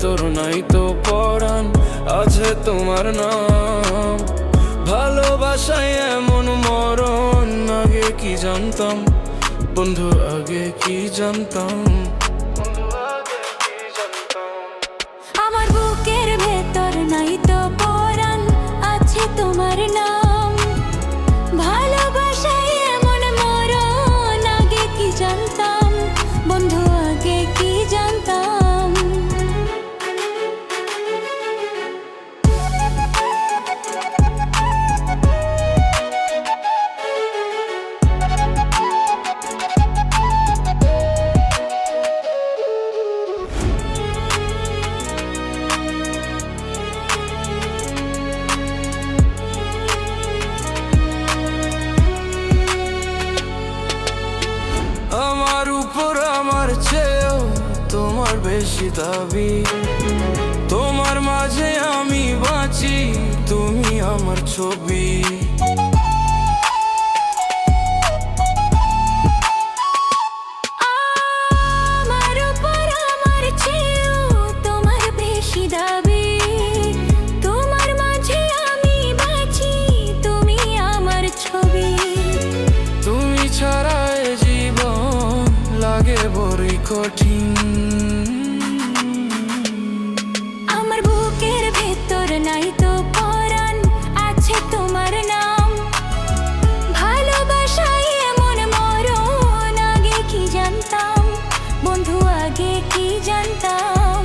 ভেতর নাই তো পরাণ, আছে তোমার নাম। ভালোবাসায় এমন মরণ, আগে কি জানতাম বন্ধু, আগে কি জানতাম। আমার বুকের ভেতর নাই তো পরাণ, আছে তোমার নাম। ভালোবাসায় এমন মরণ, আগে কি জানতাম বন্ধু, আগে কি জানতাম। আমার উপর আমার চেয়েও তোমার বেশি দাবি, তোমার মাঝে আমি বাঁচি, তুমি আমার ছবি। আমার উপর আমার চেয়েও তোমার বেশি দাবি, তোমার মাঝে আমি বাঁচি, তুমি আমার ছবি। তুমি ছাড়া এ জীবন লাগে বড়ই কঠিন। আমার বুকের ভেতর নাই তো পরাণ, আছে তোমার নাম। ভালোবাসায় এমন মরণ, আগে কি জানতাম বন্ধু, আগে কি জানতাম।